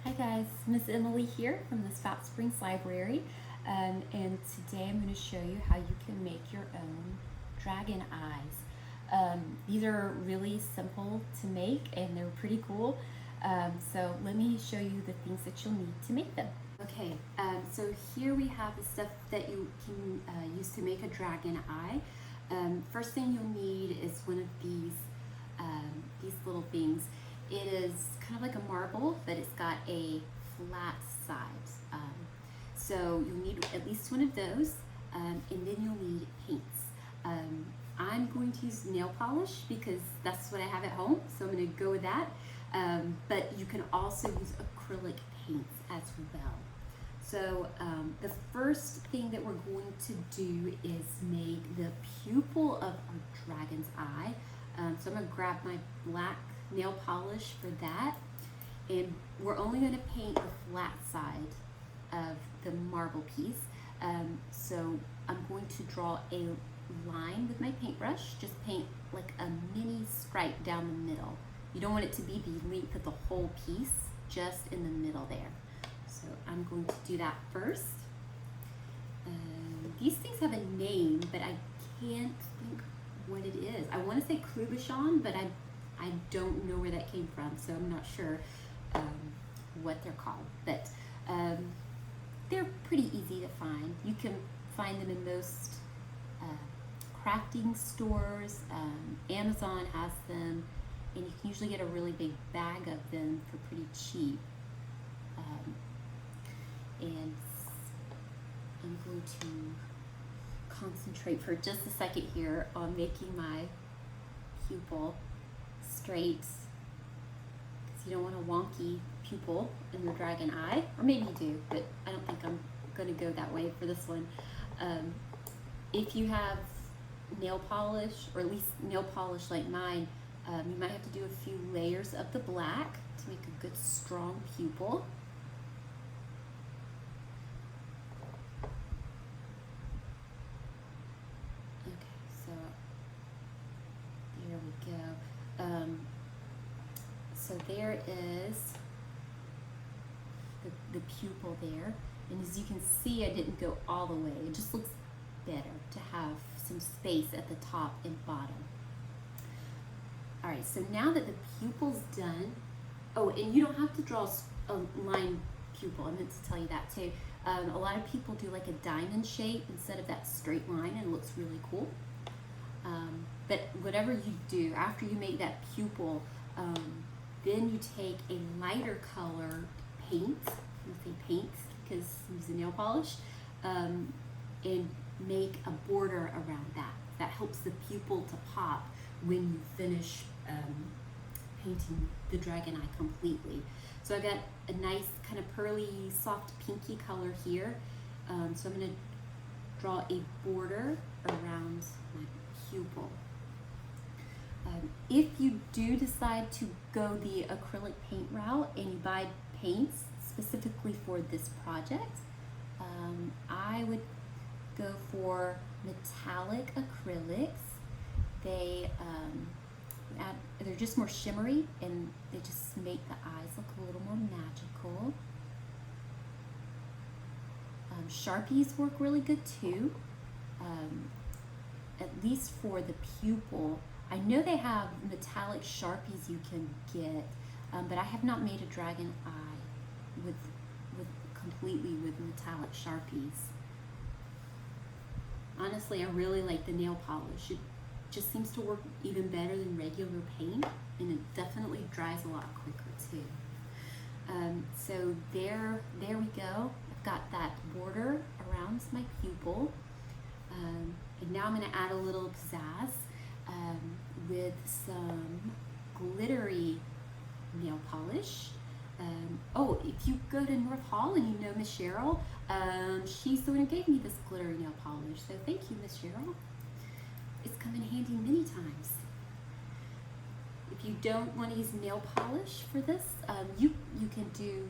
Hi guys, Miss Emily here from the Scott Springs Library, and today I'm going to show you how you can make your own dragon eyes. These are really simple to make and they're pretty cool, so let me show you the things that you'll need to make them. Okay, so here we have the stuff that you can use to make a dragon eye. First thing you'll need is one of these little things. It is kind of like a marble, but it's got a flat side. So you'll need at least one of those, and then you'll need paints. I'm going to use nail polish because that's what I have at home, so I'm going to go with that. But you can also use acrylic paints as well. So the first thing that we're going to do is make the pupil of our dragon's eye. So I'm going to grab my black nail polish for that, and we're only going to paint the flat side of the marble piece. So I'm going to draw a line with my paintbrush. Just paint like a mini stripe down the middle. You don't want it to be the length of the whole piece, just in the middle there. So I'm going to do that first. These things have a name, but I can't think what it is. I want to say Clubichan, but I don't know where that came from, so I'm not sure what they're called. But they're pretty easy to find. You can find them in most crafting stores. Amazon has them, and you can usually get a really big bag of them for pretty cheap. And I'm going to concentrate for just a second here on making my pupil straight, because you don't want a wonky pupil in your dragon eye, or maybe you do, but I don't think I'm going to go that way for this one. If you have nail polish, or at least nail polish like mine, you might have to do a few layers of the black to make a good strong pupil. There we go. So there is the pupil there. And as you can see, I didn't go all the way. It just looks better to have some space at the top and bottom. All right, so now that the pupil's done, oh, and you don't have to draw a line pupil. I meant to tell you that too. A lot of people do like a diamond shape instead of that straight line, and it looks really cool. But whatever you do, after you make that pupil, then you take a lighter color paint, I say paint because I'm using nail polish, and make a border around that. That helps the pupil to pop when you finish painting the dragon eye completely. So I got a nice kind of pearly, soft pinky color here. So I'm going to draw a border around my pupil. If you do decide to go the acrylic paint route and you buy paints specifically for this project, I would go for metallic acrylics. They're just more shimmery, and they just make the eyes look a little more magical. Sharpies work really good too, at least for the pupil. I know they have metallic Sharpies you can get, but I have not made a dragon eye completely with metallic Sharpies. Honestly, I really like the nail polish. It just seems to work even better than regular paint, and it definitely dries a lot quicker too. So there we go. I've got that border around my pupil, and now I'm going to add a little pizzazz with some glittery nail polish. Oh, if you go to North Hall and you know Miss Cheryl, she's the one who gave me this glittery nail polish. So thank you, Miss Cheryl. It's come in handy many times. If you don't want to use nail polish for this, you can do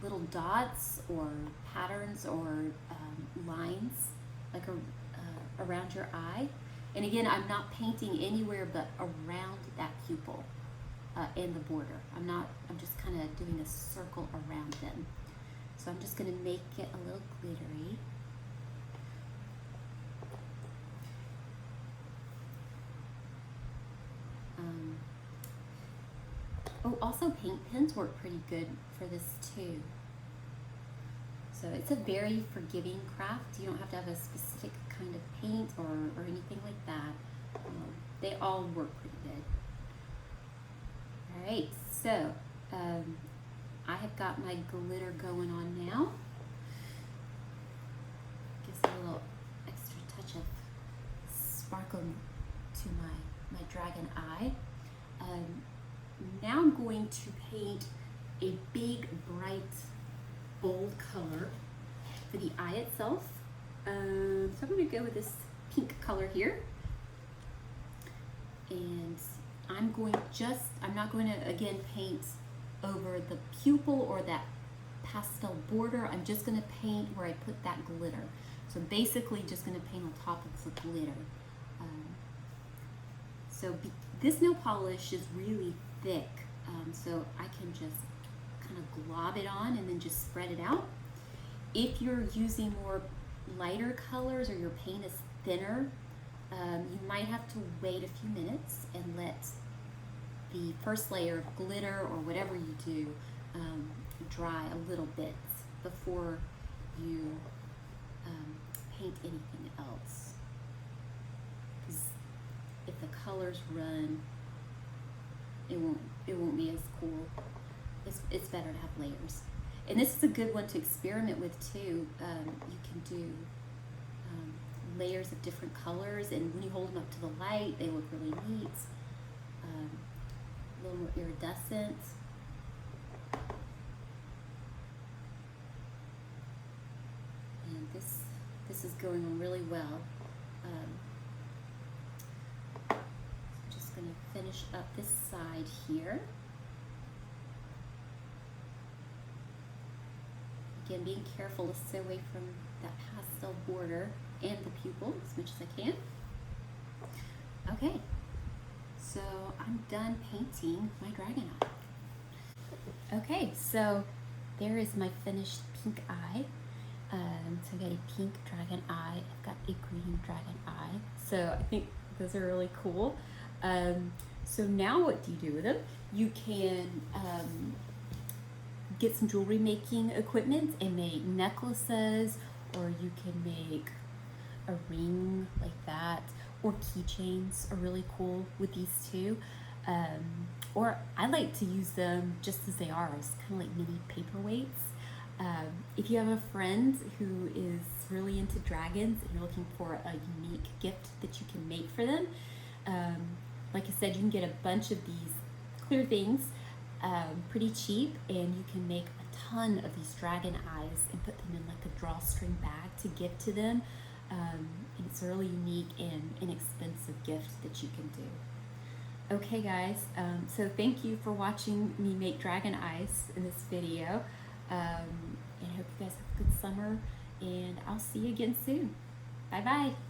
little dots or patterns or lines like around your eye. And again, I'm not painting anywhere but around that pupil. and the border. I'm just kind of doing a circle around them. So I'm just going to make it a little glittery. Oh, also paint pens work pretty good for this too. So it's a very forgiving craft. You don't have to have a specific kind of paint or anything like that. They all work pretty good. All right, so I have got my glitter going on now. Gives a little extra touch of sparkle to my dragon eye. Now I'm going to paint a big, bright, bold color for the eye itself. So I'm going to go with this pink color here. And I'm not going to, again, paint over the pupil or that pastel border. I'm just going to paint where I put that glitter. So basically just going to paint on top of the glitter. This nail polish is really thick, so I can just kind of glob it on and then just spread it out. If you're using more lighter colors or your paint is thinner, you might have to wait a few minutes and let the first layer of glitter or whatever you do dry a little bit before you paint anything else. Because if the colors run, it won't be as cool. It's better to have layers. And this is a good one to experiment with too. You can do layers of different colors, and when you hold them up to the light, they look really neat. A little more iridescent. And this is going on really well. So I'm just going to finish up this side here. Again, being careful to stay away from that pastel border and the pupil as much as I can. Okay, so I'm done painting my dragon eye. Okay, so there is my finished pink eye. So I got a pink dragon eye, I've got a green dragon eye. So I think those are really cool. So now what do you do with them? You can get some jewelry making equipment and make necklaces, or you can make a ring like that, or keychains are really cool with these two. Or I like to use them just as they are, as kind of like mini paperweights. If you have a friend who is really into dragons and you're looking for a unique gift that you can make for them, like I said, you can get a bunch of these clear things pretty cheap, and you can make a ton of these dragon eyes and put them in like a drawstring bag to give to them. And it's a really unique and inexpensive gift that you can do. Okay guys, so thank you for watching me make dragon eyes in this video. And I hope you guys have a good summer, and I'll see you again soon. Bye bye.